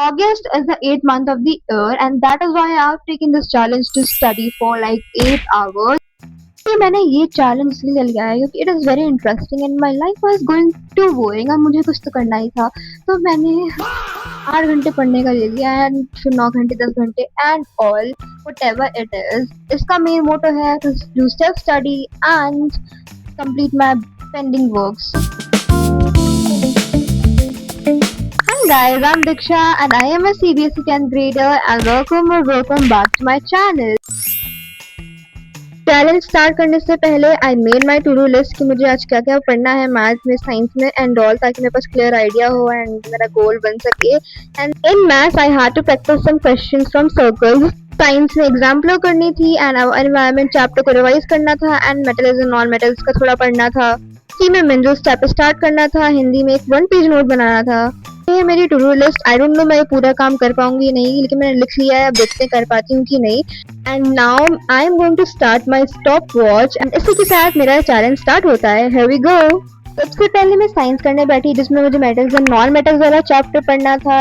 August is the eighth month of the year, and that is why I have taken this challenge to study for like 8 hours. तो मैंने ये challenge इसलिए लिया है क्योंकि it is very interesting and my life was going to boring. अब मुझे कुछ तो करना ही था, तो मैंने 8 घंटे पढ़ने का ले लिया एंड फिर 9 घंटे 10 घंटे and all whatever it is. इसका मेन मोटो है to do self study and complete my pending works. Guys, I'm Diksha and I am a CBSE 10th grader and welcome back to my channel. Challenge start करने से पहले I made my to do list कि मुझे आज क्या क्या पढ़ना है मैथ्स में, साइंस में एंड ऑल, ताकि मेरे पास क्लियर आइडिया हो एंड मेरा गोल बन सके। And in maths I had to practise some questions from circles. Science में एग्जाम्पल करनी थी एंड एनवायरनमेंट चैप्टर को रिवाइज करना था and metals and non metals का थोड़ा पढ़ना था। हिंदी में मिनरल्स चैप्टर स्टार्ट करना था, हिंदी में एक 1 पेज नोट बनाना था। ये मेरी to do list. I don't know मैं पूरा काम कर पाऊंगी नहीं, लेकिन मैंने लिख लिया है, अब देखते कर पाती हूँ कि नहीं। And now I am going to start my stopwatch and इसी के साथ मेरा चैलेंज स्टार्ट होता है। Here we go. सबसे पहले मैं साइंस करने बैठी, जिसमें मुझे मेटल्स एंड नॉन मेटल्स वाला चैप्टर पढ़ना था।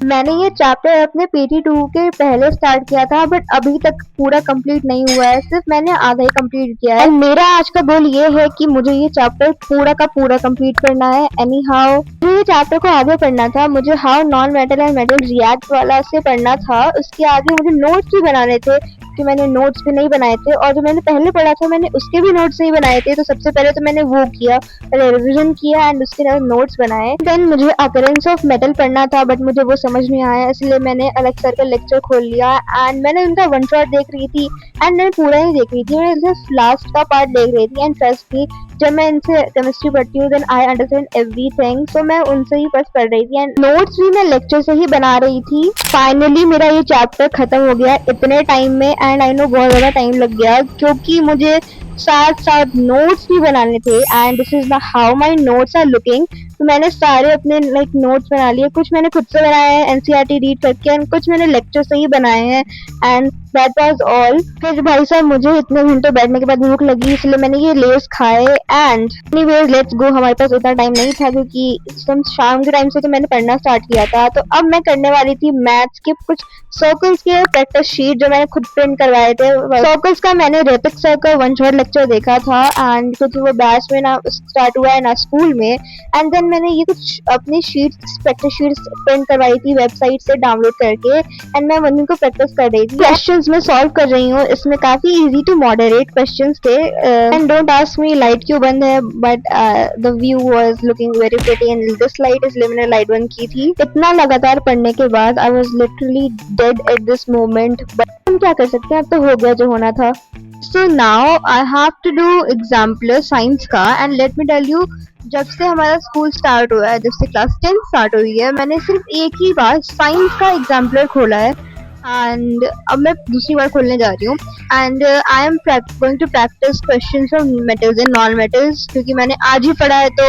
मैंने ये चैप्टर अपने PT2 के पहले स्टार्ट किया था, बट अभी तक पूरा कंप्लीट नहीं हुआ है, सिर्फ मैंने आधा ही कंप्लीट किया है। मेरा आज का गोल ये है कि मुझे ये चैप्टर पूरा का पूरा कंप्लीट करना है। एनी हाउ मुझे ये चैप्टर को आगे पढ़ना था। मुझे how non metal and metal react वाला से पढ़ना था। उसके आगे मुझे नोट्स भी बनाने थे, कि मैंने नोट्स भी नहीं बनाए थे, और जो मैंने पहले पढ़ा था मैंने उसके भी नोट्स नहीं बनाए थे। तो सबसे पहले तो मैंने वो किया, पहले रिवीजन किया एंड उसके बाद नोट्स बनाए। देन मुझे अकरेंस ऑफ मेटल पढ़ना था, बट मुझे वो समझ नहीं आया, इसलिए मैंने अलग सर का लेक्चर खोल लिया एंड मैंने उनका वन शॉट देख रही थी एंड मैं पूरा ही देख रही थी। मैं सिर्फ लास्ट का पार्ट देख रही थी एंड ट्रस्ट मी, जब मैं इनसे केमिस्ट्री पढ़ती हूँ देन आई अंडरस्टैंड एवरीथिंग। सो मैं उनसे ही बस पढ़ रही थी एंड नोट्स भी मैं लेक्चर से ही बना रही थी। फाइनली मेरा ये चैप्टर खत्म हो गया इतने टाइम में एंड आई नो बहुत ज्यादा टाइम लग गया, क्योंकि मुझे साथ साथ नोट्स भी बनाने थे and this is how my notes are looking. तो मैंने सारे अपने नोट्स बना लिए, कुछ मैंने खुद से बनाए हैं NCERT रीड करके एंड कुछ मैंने लेक्चर से ही बनाए हैं एंड दैट वाज ऑल। फिर भाई साहब मुझे इतने घंटे बैठने के बाद भूख लगी, इसलिए मैंने ये लेस खाए एंड एनीवेज लेट्स गो। हमारे पास उतना टाइम नहीं था क्योंकि शाम के टाइम से तो मैंने पढ़ना स्टार्ट किया था। तो अब मैं करने वाली थी मैथ्स के कुछ सर्कल्स के प्रैक्टिस शीट जो मैंने खुद प्रिंट करवाए थे। सर्कल्स का मैंने रेपिक सर का वन शॉट लेक्चर देखा था एंड क्योंकि वो बैच में ना स्टार्ट हुआ है ना स्कूल में, एंड देन मैंने ये कुछ अपनी शीट्स प्रैक्टिस शीट्स प्रिंट करवाई थी वेबसाइट से डाउनलोड करके एंड मैं उन्हीं को प्रैक्टिस कर रही थी। क्वेश्चंस मैं सॉल्व कर रही हूँ, इसमें काफी इजी टू मॉडरेट क्वेश्चंस थे and don't ask me light क्यों बंद है, but the view was looking very pretty and this light इसलिए मैंने लाइट बंद की थी। इतना लगातार पढ़ने के बाद I was literally dead at this moment, but हम क्या कर सकते हैं, अब तो हो गया जो होना था। So now I have to do exemplar science का and let me tell you, जब से हमारा स्कूल स्टार्ट हुआ है, जब से क्लास 10 स्टार्ट हुई है, मैंने सिर्फ एक ही बार साइंस का एग्जाम्पलर खोला है एंड अब मैं दूसरी बार खोलने जा रही हूँ and I am going to practise questions from metals and non metals, क्योंकि मैंने आज ही पढ़ा है। तो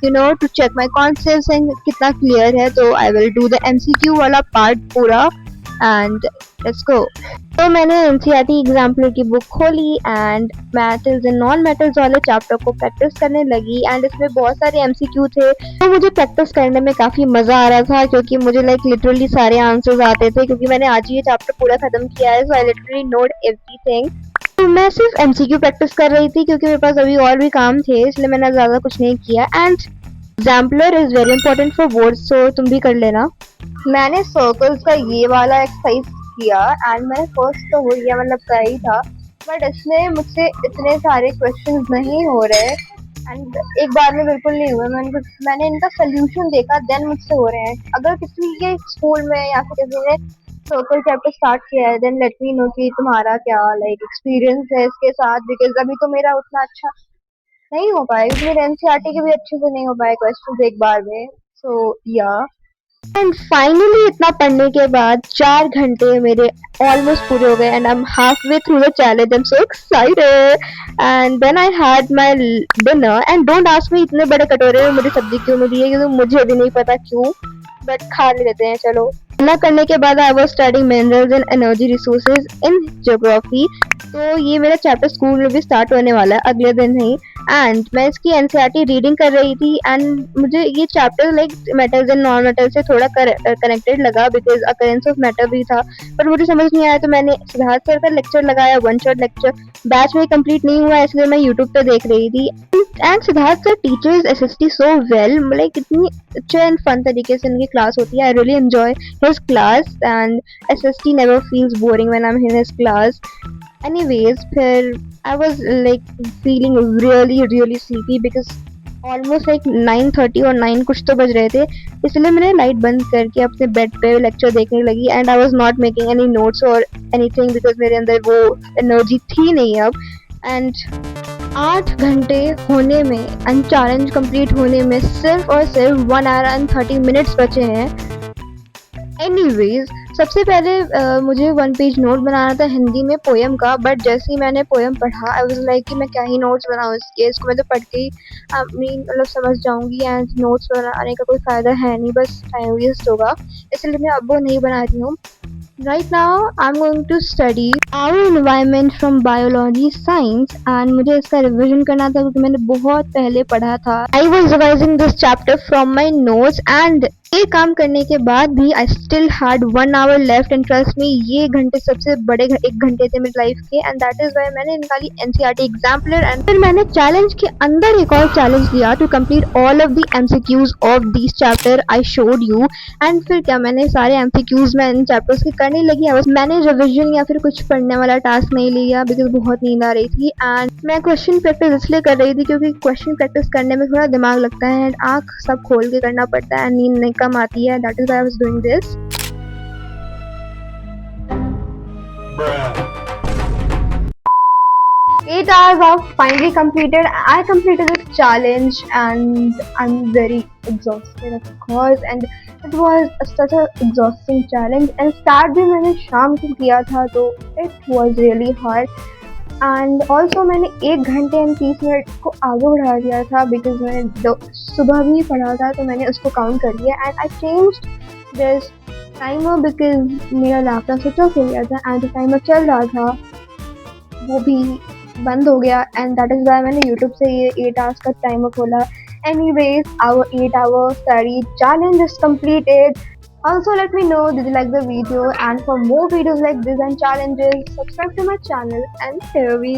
you know to check my concepts and कितना क्लियर है, तो I will do the MCQ वाला पार्ट पूरा एंड लेट्स गो। तो मैंने NCERT एग्जाम्पलर की बुक खोली and metals and non metals वाले चैप्टर को प्रैक्टिस करने लगी एंड इसमें बहुत सारे MCQ थे। तो मुझे प्रैक्टिस करने में काफी मजा आ रहा था, क्योंकि मुझे लिटरली सारे आंसर्स आते थे, क्योंकि मैंने आज ही ये चैप्टर पूरा खत्म किया है। सो आई लिटरली नोट एवरीथिंग। तो मैं सिर्फ MCQ प्रैक्टिस कर रही थी क्योंकि मेरे पास अभी और भी काम थे, इसलिए मैंने ज्यादा कुछ नहीं किया and exemplar is very important for boards, so तुम भी कर लेना। मैंने सर्कल्स का ये वाला एक्सरसाइज किया एंड मैंने फर्स्ट तो हो गया, मतलब कर ही था, बट इसमें मुझसे इतने सारे क्वेश्चंस नहीं हो रहे एंड एक बार में बिल्कुल नहीं हुए। मैंने इनका सोल्यूशन देखा देन मुझसे हो रहे हैं। अगर किसी के स्कूल में या फिर किसी ने सर्कल चैप्टर स्टार्ट किया है देन लेट मी नो कि तुम्हारा क्या एक्सपीरियंस है इसके साथ, बिकॉज अभी तो मेरा उतना अच्छा नहीं हो पाया, क्योंकि मेरे NCERT के भी अच्छे से नहीं हो पाए क्वेश्चंस एक बार में। सो या एंड फाइनली इतना पढ़ने के बाद 4 घंटे मेरे ऑलमोस्ट पूरे हो गए and I am halfway through the challenge. I am so excited and then I had my dinner and don't ask me इतने बड़े कटोरे में मुझे सब्जी क्यों मिली है, क्योंकि मुझे भी नहीं पता क्यों, बट खा लेते हैं चलो। खाना करने के बाद I was studying minerals and energy resources in geography. तो ये मेरा चैप्टर स्कूल में भी स्टार्ट होने वाला है अगले दिन ही एंड मैं इसकी एनसीईआरटी रीडिंग कर रही थी एंड मुझे ये chapter like metals and non metal से थोड़ा कनेक्टेड लगा बिकॉज अकरेंस ऑफ मैटर भी था, पर मुझे समझ नहीं आया तो मैंने सिद्धार्थ सर का लेक्चर लगाया, वन शॉट लेक्चर। बैच में कंप्लीट नहीं हुआ इसलिए मैं यूट्यूब पे देख रही थी and Siddharth sir teachers SST so well, like इतनी अच्छे एंड फन तरीके से उनकी क्लास होती है। I really enjoy his class and SST never feels boring when I am in his class. Anyways फिर I was like feeling really sleepy because almost like 9:30 और 9 कुछ तो बज रहे थे, इसलिए मैंने लाइट बंद करके अपने बेड पे लेक्चर देखने लगी and I was not making any notes और एनीथिंग बिकॉज मेरे अंदर वो एनर्जी थी नहीं अब। एंड 8 घंटे होने में एंड चैलेंज कंप्लीट होने में सिर्फ और सिर्फ 1 आवर एंड 30 मिनट्स बचे हैं। एनीवेज सबसे पहले मुझे 1 पेज नोट बनाना था हिंदी में पोएम का, बट जैसे ही मैंने पोएम पढ़ा आई वाज लाइक कि मैं क्या ही नोट्स बनाऊँ इसको मैं तो पढ़ के ही मतलब समझ जाऊंगी एंड नोट्स बनाने का कोई फ़ायदा है नहीं, बस टाइम वेस्ट होगा, इसलिए मैं अब वो नहीं बना रही हूँ। Right now I'm going to study our environment from biology science and मुझे इसका रिविजन करना था क्योंकि मैंने बहुत पहले पढ़ा था। I was revising this chapter from my notes and ये काम करने के बाद भी I still had 1 hour left and trust me ये घंटे सबसे बड़े 1 घंटे थे मेरी लाइफ के and that is why मैंने निकाली NCERT एग्जाम्पलर एंड फिर मैंने चैलेंज के अंदर एक और चैलेंज दिया to complete all of the MCQs of these chapter I showed you and फिर क्या मैंने सारे MCQs में इन चैप्टर्स के करने लगी। मैंने रिविजन या फिर कुछ पढ़ने वाला टास्क नहीं लिया बिकॉज बहुत नींद आ रही थी एंड मैं क्वेश्चन प्रैक्टिस इसलिए कर रही थी क्योंकि क्वेश्चन प्रैक्टिस करने में थोड़ा दिमाग लगता है एंड आँख सब खोल के करना पड़ता है, नींद नहीं कम आती है, that is why I was doing this. Eight hours are finally completed. I completed this challenge and I'm very exhausted of course and it was such a exhausting challenge and start भी मैंने शाम को किया था तो it was really hard and also मैंने 1 घंटे and 30 minute को आगे बढ़ा दिया था because मैंने सुबह भी पढ़ा था तो मैंने उसको काउंट कर लिया and I changed this timer because मेरा लैपटॉप स्विच ऑफ हो गया था and टाइमर चल रहा था वो भी बंद हो गया एंड दैट इज व्हाई मैंने यूट्यूब से ये 8 आवर्स का टाइमर खोला। Anyways our 8 hour study challenge is completed. Also let me know did you like the video and for more videos like this and challenges subscribe to my channel and here we